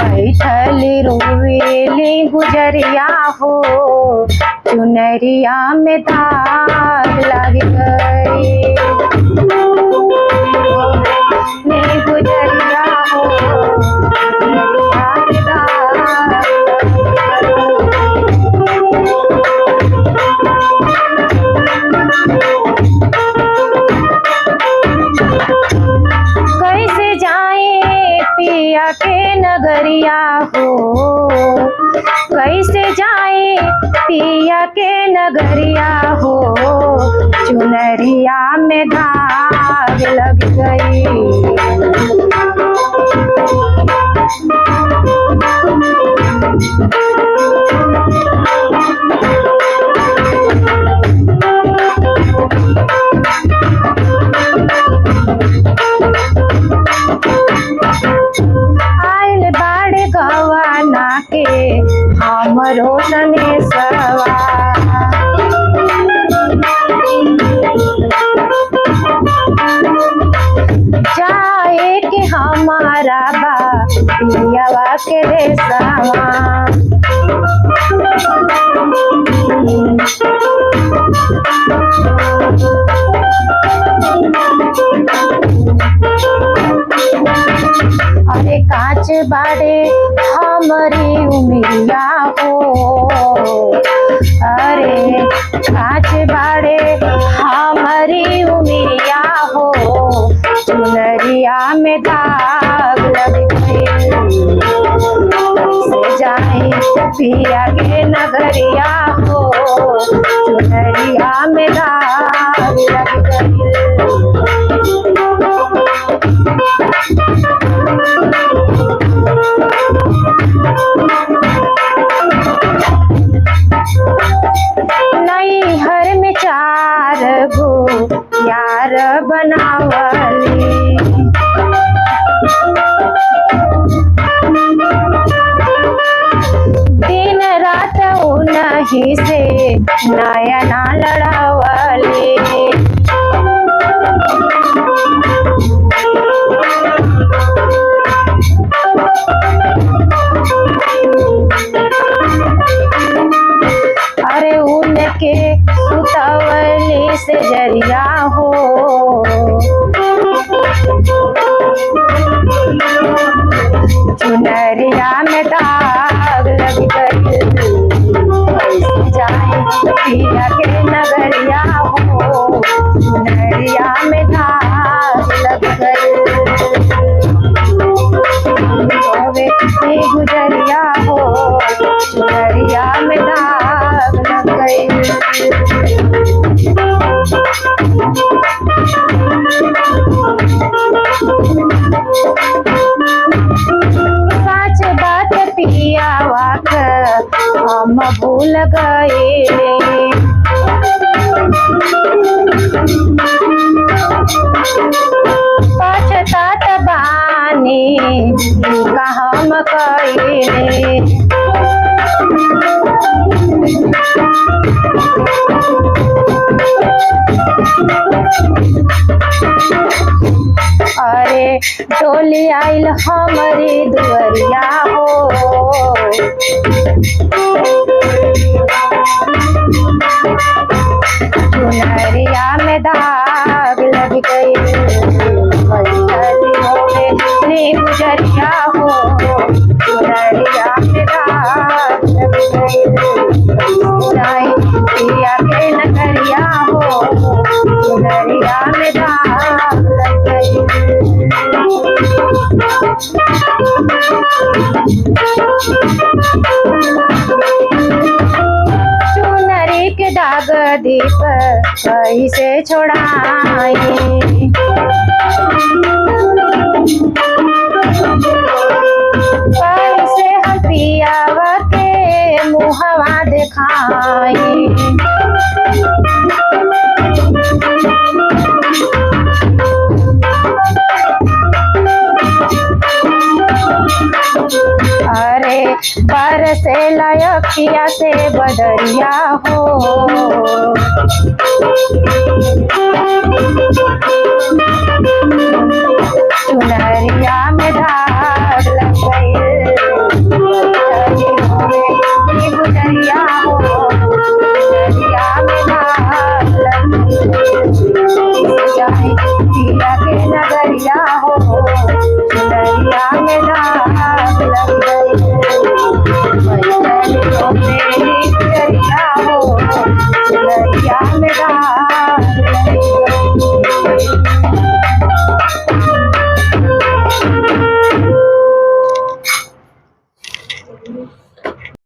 बैठली रोवेली गुजरिया हो, चुनरिया में दाग लग गई। गुजरिया हो, चुनरिया में दाग कैसे जाए पिया के नगरिया हो, कैसे जाए पिया के नगरिया हो, चुनरिया में दाग लग गई। आइल बाड़े गवाना के हमरो सनेसवा, जाए के हमारा बा पियवा के देसवा। अरे कांच बाड़े हमारी उमिरिया हो, अरे कांच बाड़े हमारी उमिरिया हो, चुनरिया में दाग लग गई। कैसे जाए पिया के नगरिया हो, चुनरिया में दाग लग गई। नैहर में 4 गो यार बनावली, दिन रात उन्हीं से नयना लड़ावली। अरे उनके सुतवली से जरिया हो, चुनरिया में दाग लग गई। कैसे जाए पिया के नगरिया हो, चुनरिया में दाग लग गई। गुजरिया हो, चुनरिया में दाग लग गई। सच बात पियावा हम भूल गए, पछतात बानी का हम कइले। अरे डोली आइल हमारी दुआरिया हो, चुनरिया में दाग लग गई। गुजरिया हो, चुनरिया में दाग लग गई। पिया के नगरिया हो, चुनरिया में दाग लग गई। चुनरी के दाग दीप कैसे छोड़ाई, कैसे हम पियावा के मुहवा दिखाई। अखिया से बदरिया हो। चुनरिया में धार लग गई, गुजरिया हो।